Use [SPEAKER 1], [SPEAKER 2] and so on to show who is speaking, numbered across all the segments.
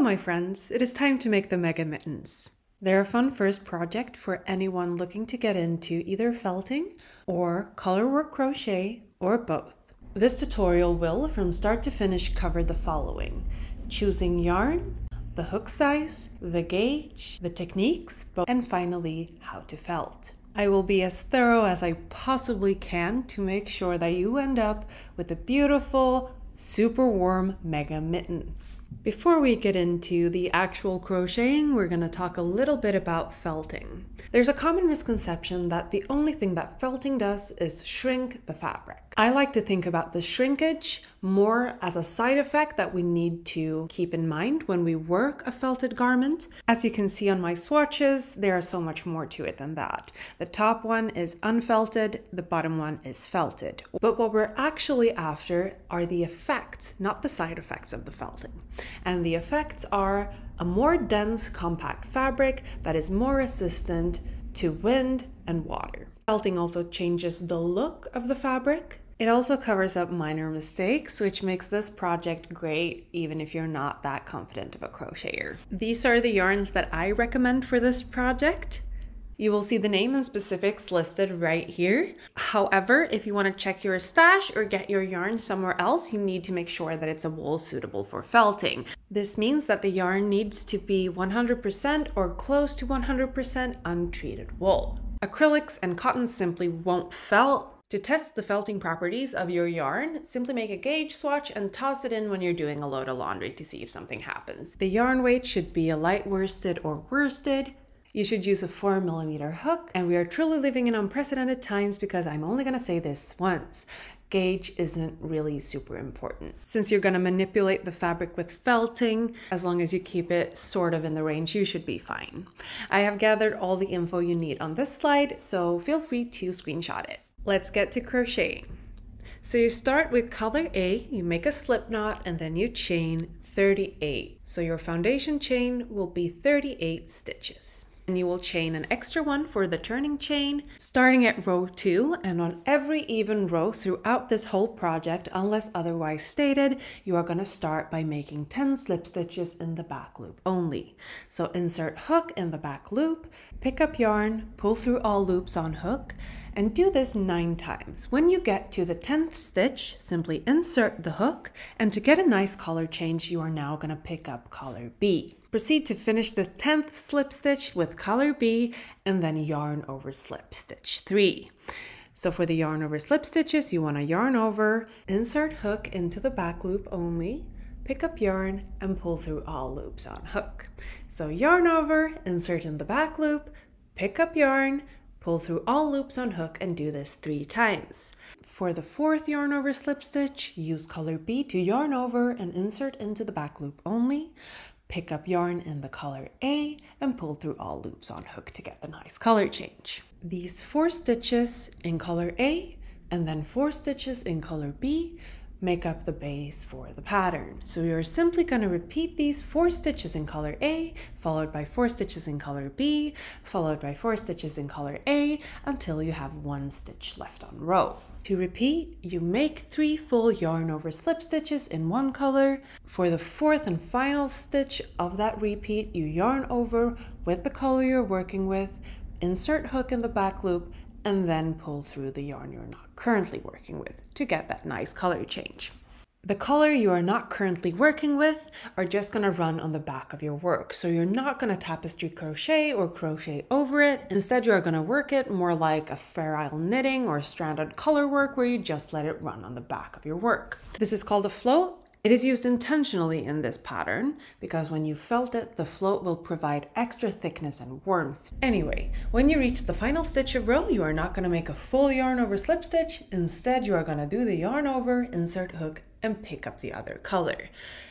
[SPEAKER 1] my friends, it is time to make the Mega Mittens. They're a fun first project for anyone looking to get into either felting or colorwork crochet or both. This tutorial will, from start to finish, cover the following: choosing yarn, the hook size, the gauge, the techniques, and finally how to felt. I will be as thorough as I possibly can to make sure that you end up with a beautiful, super warm Mega Mitten. Before we get into the actual crocheting, we're going to talk a little bit about felting. There's a common misconception that the only thing that felting does is shrink the fabric. I like to think about the shrinkage more as a side effect that we need to keep in mind when we work a felted garment. As you can see on my swatches, there is so much more to it than that. The top one is unfelted, the bottom one is felted. But what we're actually after are the effects, not the side effects of the felting. And the effects are a more dense, compact fabric that is more resistant to wind and water. Felting also changes the look of the fabric. It also covers up minor mistakes, which makes this project great even if you're not that confident of a crocheter. These are the yarns that I recommend for this project. You will see the name and specifics listed right here. However, if you want to check your stash or get your yarn somewhere else, you need to make sure that it's a wool suitable for felting. This means that the yarn needs to be 100% or close to 100% untreated wool. Acrylics and cotton simply won't felt. To test the felting properties of your yarn, simply make a gauge swatch and toss it in when you're doing a load of laundry to see if something happens. The yarn weight should be a light worsted or worsted. You should use a 4mm hook, and we are truly living in unprecedented times because I'm only going to say this once. Gauge isn't really super important. Since you're going to manipulate the fabric with felting, as long as you keep it sort of in the range, you should be fine. I have gathered all the info you need on this slide, so feel free to screenshot it. Let's get to crocheting. So you start with color A, you make a slip knot, and then you chain 38. So your foundation chain will be 38 stitches. And you will chain an extra one for the turning chain, starting at row 2, and on every even row throughout this whole project, unless otherwise stated, you are going to start by making 10 slip stitches in the back loop only. So insert hook in the back loop, pick up yarn, pull through all loops on hook, and do this 9 times. When you get to the 10th stitch, simply insert the hook, and to get a nice color change, you are now going to pick up color B. Proceed to finish the 10th slip stitch with color B, and then yarn over slip stitch 3. So for the yarn over slip stitches, you want to yarn over, insert hook into the back loop only, pick up yarn, and pull through all loops on hook. So yarn over, insert in the back loop, pick up yarn, pull through all loops on hook, and do this 3 times. For the 4th yarn over slip stitch, use color B to yarn over and insert into the back loop only, pick up yarn in the color A, and pull through all loops on hook to get the nice color change. These 4 stitches in color A and then 4 stitches in color B make up the base for the pattern. So you're simply going to repeat these 4 stitches in color A, followed by 4 stitches in color B, followed by 4 stitches in color A, until you have 1 stitch left on row. To repeat, you make 3 full yarn over slip stitches in one color. For the 4th and final stitch of that repeat, you yarn over with the color you're working with, insert hook in the back loop, and then pull through the yarn you're not currently working with to get that nice color change. The color you are not currently working with are just going to run on the back of your work. So you're not going to tapestry crochet or crochet over it. Instead, you are going to work it more like a Fair Isle knitting or stranded color work where you just let it run on the back of your work. This is called a float. It is used intentionally in this pattern because when you felt it, the float will provide extra thickness and warmth. Anyway, when you reach the final stitch of row, you are not going to make a full yarn over slip stitch. Instead, you are going to do the yarn over, insert hook, and pick up the other color.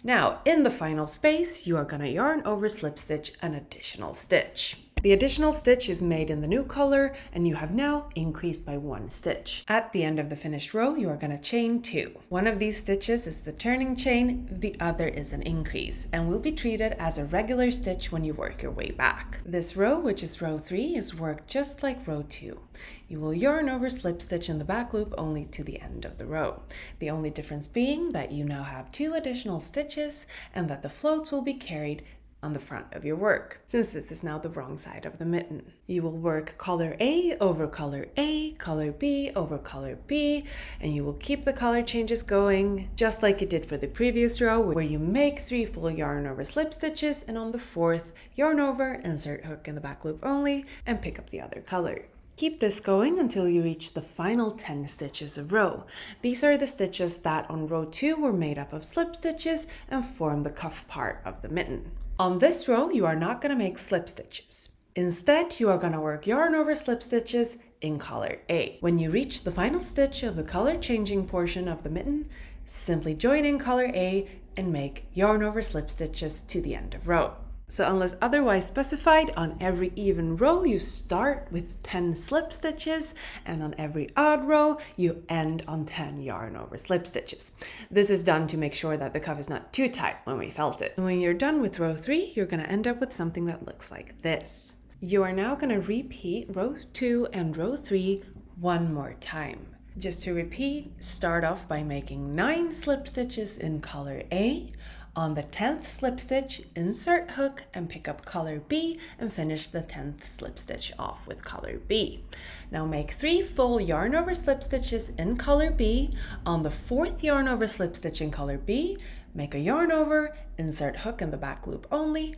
[SPEAKER 1] Now, in the final space, you are going to yarn over slip stitch an additional stitch. The additional stitch is made in the new color and you have now increased by 1 stitch. At the end of the finished row, you are going to chain 2. One of these stitches is the turning chain, the other is an increase, and will be treated as a regular stitch when you work your way back. This row, which is row 3, is worked just like row 2. You will yarn over slip stitch in the back loop only to the end of the row. The only difference being that you now have 2 additional stitches and that the floats will be carried on the front of your work, since this is now the wrong side of the mitten. You will work color A over color A, color B over color B, and you will keep the color changes going, just like you did for the previous row, where you make 3 full yarn over slip stitches, and on the 4th, yarn over, insert hook in the back loop only, and pick up the other color. Keep this going until you reach the final 10 stitches of row. These are the stitches that on row 2 were made up of slip stitches and form the cuff part of the mitten. On this row, you are not going to make slip stitches. Instead, you are going to work yarn over slip stitches in color A. When you reach the final stitch of the color changing portion of the mitten, simply join in color A and make yarn over slip stitches to the end of row. So unless otherwise specified, on every even row you start with 10 slip stitches, and on every odd row you end on 10 yarn over slip stitches. This is done to make sure that the cuff is not too tight when we felt it. And when you're done with row 3, you're going to end up with something that looks like this. You are now going to repeat row 2 and row 3 one more time. Just to repeat, start off by making 9 slip stitches in color A. On the 10th slip stitch, insert hook and pick up color B and finish the 10th slip stitch off with color B. Now make 3 full yarn over slip stitches in color B. On the 4th yarn over slip stitch in color B, make a yarn over, insert hook in the back loop only,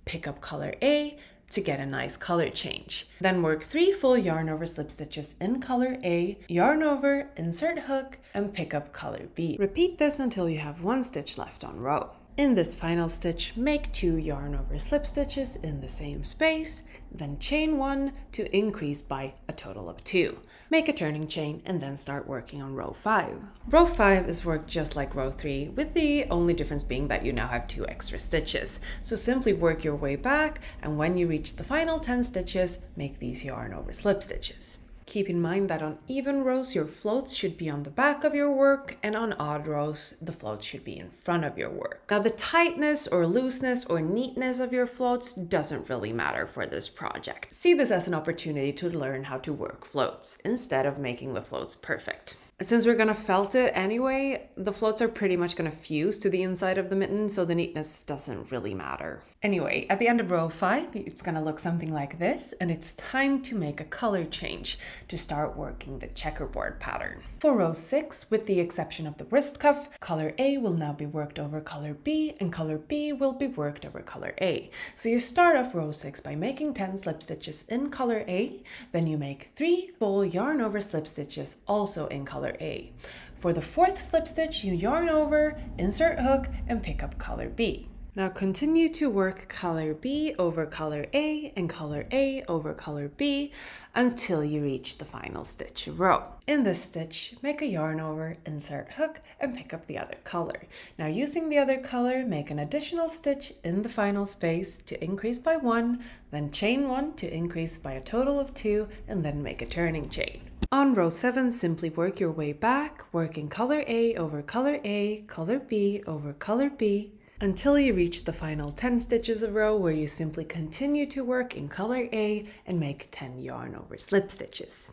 [SPEAKER 1] pick up color A to get a nice color change. Then work 3 full yarn over slip stitches in color A, yarn over, insert hook, and pick up color B. Repeat this until you have 1 stitch left on row. In this final stitch, make 2 yarn over slip stitches in the same space, then chain 1 to increase by a total of 2. Make a turning chain and then start working on row 5. Row 5 is worked just like row 3, with the only difference being that you now have 2 extra stitches. So simply work your way back, and when you reach the final 10 stitches, make these yarn over slip stitches. Keep in mind that on even rows, your floats should be on the back of your work, and on odd rows, the floats should be in front of your work. Now, the tightness or looseness or neatness of your floats doesn't really matter for this project. See this as an opportunity to learn how to work floats instead of making the floats perfect. Since we're gonna felt it anyway, the floats are pretty much gonna fuse to the inside of the mitten, so the neatness doesn't really matter. Anyway, at the end of row 5, it's gonna look something like this, and it's time to make a color change to start working the checkerboard pattern. For row 6, with the exception of the wrist cuff, color A will now be worked over color B, and color B will be worked over color A. So you start off row 6 by making 10 slip stitches in color A, then you make 3 full yarn over slip stitches also in color A. For the 4th slip stitch, you yarn over, insert hook, and pick up color B. Now continue to work color B over color A and color A over color B until you reach the final stitch of row. In this stitch, make a yarn over, insert hook, and pick up the other color. Now using the other color, make an additional stitch in the final space to increase by 1, then chain 1 to increase by a total of 2, and then make a turning chain. On row 7, simply work your way back, working color A over color A, color B over color B, until you reach the final 10 stitches of row, where you simply continue to work in color A and make 10 yarn over slip stitches.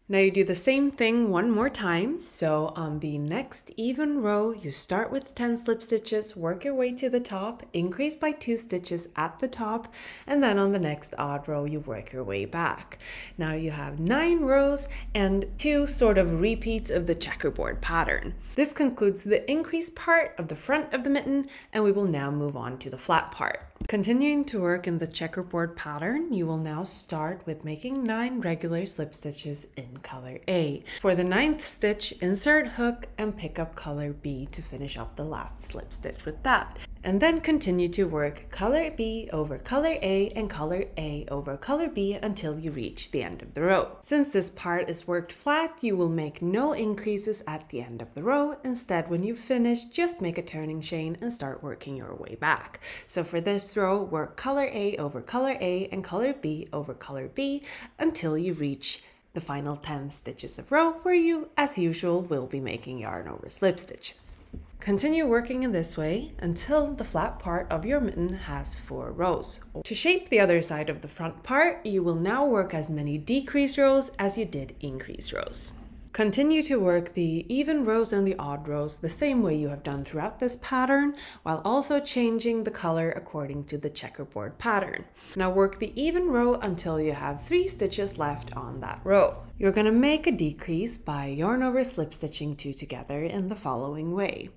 [SPEAKER 1] Now you do the same thing one more time. So on the next even row, you start with 10 slip stitches, work your way to the top, increase by 2 stitches at the top, and then on the next odd row, you work your way back. Now you have 9 rows and 2 sort of repeats of the checkerboard pattern. This concludes the increase part of the front of the mitten, and we will now move on to the flat part. Continuing to work in the checkerboard pattern, you will now start with making 9 regular slip stitches in color A. For the 9th stitch, insert hook and pick up color B to finish off the last slip stitch with that. and then continue to work color B over color A and color A over color B until you reach the end of the row. Since this part is worked flat, you will make no increases at the end of the row. Instead, when you finish, just make a turning chain and start working your way back. So for this row, work color A over color A and color B over color B until you reach the final 10 stitches of row, where you, as usual, will be making yarn over slip stitches. Continue working in this way until the flat part of your mitten has 4 rows. To shape the other side of the front part, you will now work as many decreased rows as you did increased rows. Continue to work the even rows and the odd rows the same way you have done throughout this pattern, while also changing the color according to the checkerboard pattern. Now work the even row until you have 3 stitches left on that row. You're going to make a decrease by yarn over slip stitching 2 together in the following way.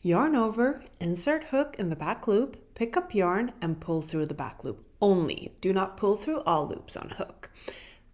[SPEAKER 1] Yarn over, insert hook in the back loop, pick up yarn and pull through the back loop only. Do not pull through all loops on hook.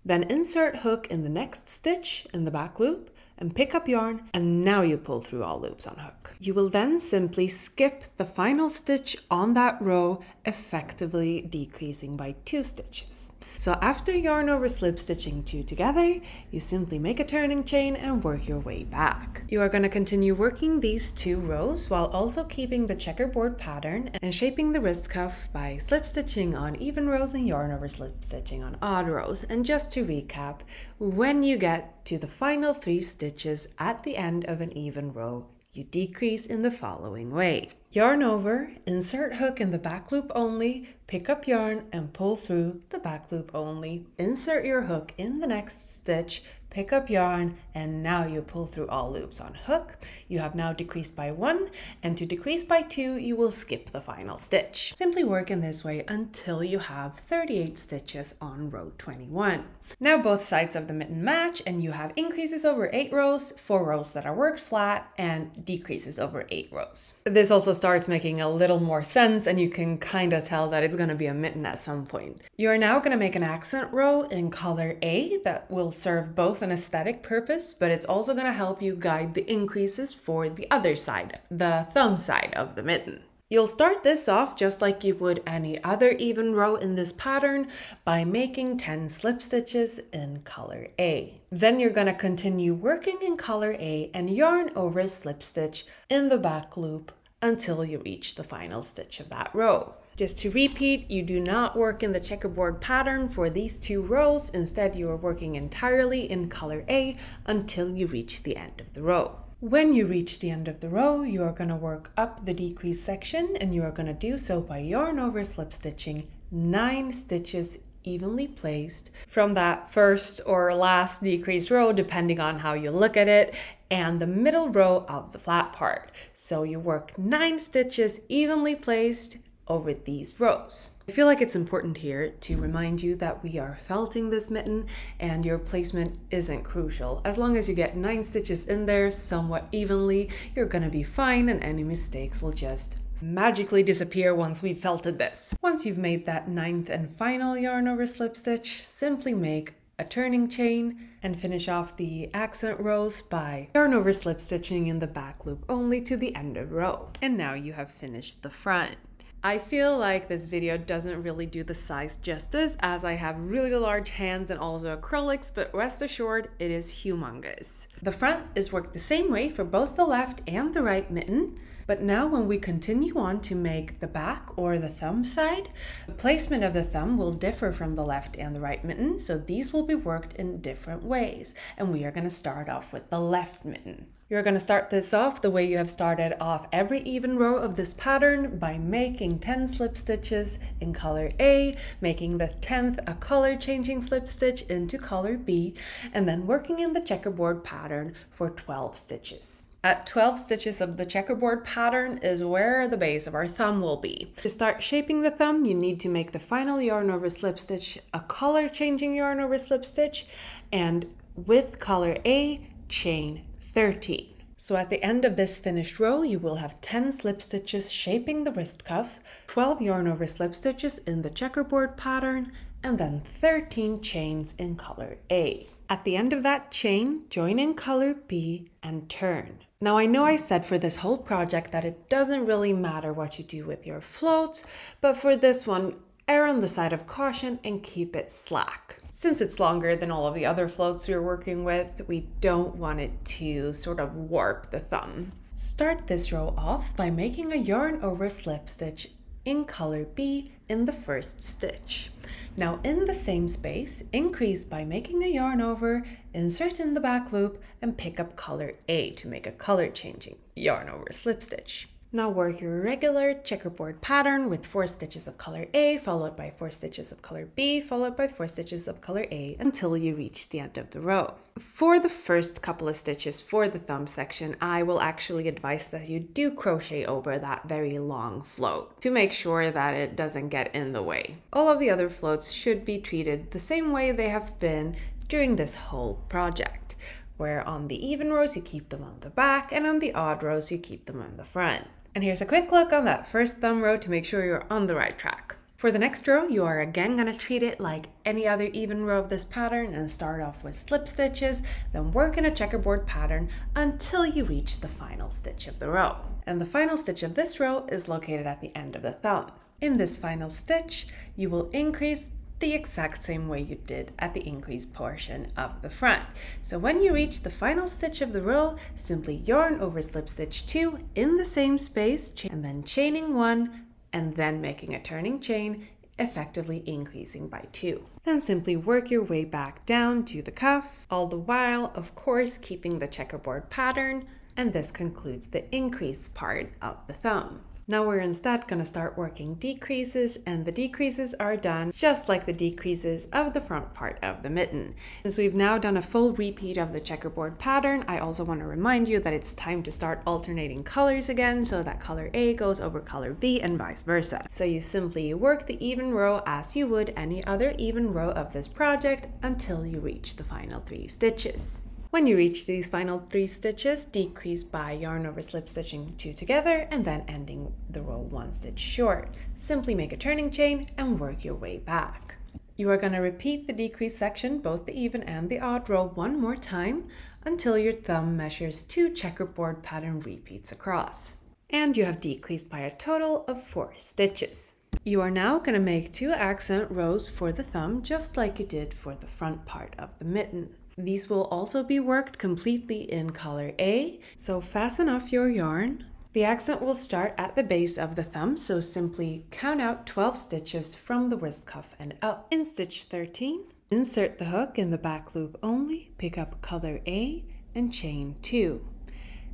[SPEAKER 1] Then insert hook in the next stitch in the back loop and pick up yarn, and now you pull through all loops on hook. You will then simply skip the final stitch on that row, effectively decreasing by 2 stitches. So after yarn over slip stitching 2 together, you simply make a turning chain and work your way back. You are going to continue working these 2 rows while also keeping the checkerboard pattern and shaping the wrist cuff by slip stitching on even rows and yarn over slip stitching on odd rows. And just to recap, when you get to the final 3 stitches at the end of an even row, you decrease in the following way. Yarn over, insert hook in the back loop only, pick up yarn and pull through the back loop only, insert your hook in the next stitch, pick up yarn, and now you pull through all loops on hook. You have now decreased by 1, and to decrease by 2, you will skip the final stitch. Simply work in this way until you have 38 stitches on row 21. Now both sides of the mitten match, and you have increases over 8 rows, 4 rows that are worked flat, and decreases over 8 rows. This also starts making a little more sense, and you can kind of tell that it's going to be a mitten at some point. You're now going to make an accent row in color A that will serve both an aesthetic purpose, but it's also going to help you guide the increases for the other side, the thumb side of the mitten. You'll start this off just like you would any other even row in this pattern by making 10 slip stitches in color A. Then you're going to continue working in color A and yarn over slip stitch in the back loop until you reach the final stitch of that row. Just to repeat, you do not work in the checkerboard pattern for these 2 rows. Instead, you are working entirely in color A until you reach the end of the row. When you reach the end of the row, you are going to work up the decrease section, and you are going to do so by yarn over slip stitching 9 stitches evenly placed from that first or last decreased row, depending on how you look at it, and the middle row of the flat part. So you work 9 stitches evenly placed over these rows. I feel like it's important here to remind you that we are felting this mitten and your placement isn't crucial. As long as you get 9 stitches in there somewhat evenly, you're gonna be fine, and any mistakes will just magically disappear once we've felted this. Once you've made that 9th and final yarn over slip stitch, simply make a turning chain and finish off the accent rows by yarn over slip stitching in the back loop only to the end of row. And now you have finished the front. I feel like this video doesn't really do the size justice, as I have really large hands and also acrylics, but rest assured it is humongous. The front is worked the same way for both the left and the right mitten, but now when we continue on to make the back or the thumb side, the placement of the thumb will differ from the left and the right mitten, so these will be worked in different ways, and we are going to start off with the left mitten. You're going to start this off the way you have started off every even row of this pattern, by making 10 slip stitches in color A, making the 10th a color changing slip stitch into color B, and then working in the checkerboard pattern for 12 stitches. At 12 stitches of the checkerboard pattern is where the base of our thumb will be. To start shaping the thumb, you need to make the final yarn over slip stitch a color changing yarn over slip stitch, and with color A, chain 13. So at the end of this finished row, you will have 10 slip stitches shaping the wrist cuff, 12 yarn over slip stitches in the checkerboard pattern, and then 13 chains in color A. At the end of that chain, join in color B and turn. Now I know I said for this whole project that it doesn't really matter what you do with your floats, but for this one, err on the side of caution and keep it slack. Since it's longer than all of the other floats we're working with, we don't want it to sort of warp the thumb. Start this row off by making a yarn over slip stitch in color B in the first stitch. Now in the same space, increase by making a yarn over, insert in the back loop, and pick up color A to make a color changing yarn over slip stitch. Now work your regular checkerboard pattern with 4 stitches of color A, followed by 4 stitches of color B, followed by 4 stitches of color A until you reach the end of the row. For the first couple of stitches for the thumb section, I will actually advise that you do crochet over that very long float to make sure that it doesn't get in the way. All of the other floats should be treated the same way they have been during this whole project, where on the even rows you keep them on the back and on the odd rows you keep them on the front. And here's a quick look on that first thumb row to make sure you're on the right track. For the next row, you are again going to treat it like any other even row of this pattern and start off with slip stitches, then work in a checkerboard pattern until you reach the final stitch of the row. And the final stitch of this row is located at the end of the thumb. In this final stitch, you will increase the exact same way you did at the increased portion of the front. So when you reach the final stitch of the row, simply yarn over slip stitch 2 in the same space and then chaining 1 and then making a turning chain, effectively increasing by 2. Then simply work your way back down to the cuff, all the while, of course, keeping the checkerboard pattern, and this concludes the increase part of the thumb. Now we're instead going to start working decreases, and the decreases are done just like the decreases of the front part of the mitten. Since we've now done a full repeat of the checkerboard pattern, I also want to remind you that it's time to start alternating colors again so that color A goes over color B and vice versa. So you simply work the even row as you would any other even row of this project until you reach the final 3 stitches. When you reach these final 3 stitches, decrease by yarn over slip stitching 2 together and then ending the row 1 stitch short. Simply make a turning chain and work your way back. You are going to repeat the decrease section, both the even and the odd row, one more time until your thumb measures 2 checkerboard pattern repeats across. And you have decreased by a total of 4 stitches. You are now going to make 2 accent rows for the thumb, just like you did for the front part of the mitten. These will also be worked completely in color A, so fasten off your yarn. The accent will start at the base of the thumb, so simply count out 12 stitches from the wrist cuff and up. In stitch 13, insert the hook in the back loop only, pick up color A and chain 2.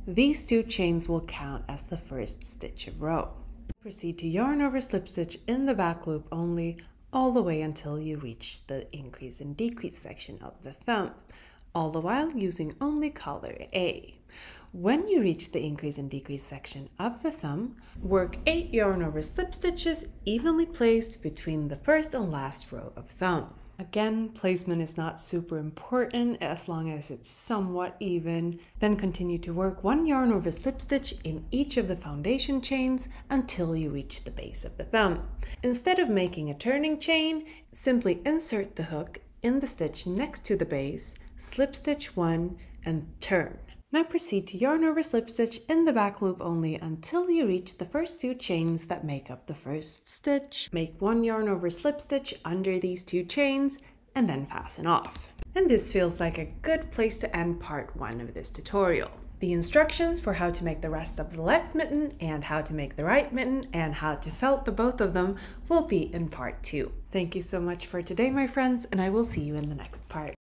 [SPEAKER 1] These 2 chains will count as the first stitch of row. Proceed to yarn over slip stitch in the back loop only, all the way until you reach the increase and decrease section of the thumb, all the while using only color A. When you reach the increase and decrease section of the thumb, work 8 yarn over slip stitches evenly placed between the first and last row of thumb. Again, placement is not super important as long as it's somewhat even. Then continue to work 1 yarn over slip stitch in each of the foundation chains until you reach the base of the thumb. Instead of making a turning chain, simply insert the hook in the stitch next to the base, slip stitch 1 and turn. Now proceed to yarn over slip stitch in the back loop only until you reach the first 2 chains that make up the first stitch. Make 1 yarn over slip stitch under these 2 chains and then fasten off. And this feels like a good place to end part 1 of this tutorial. The instructions for how to make the rest of the left mitten and how to make the right mitten and how to felt the both of them will be in part 2. Thank you so much for today, my friends, and I will see you in the next part.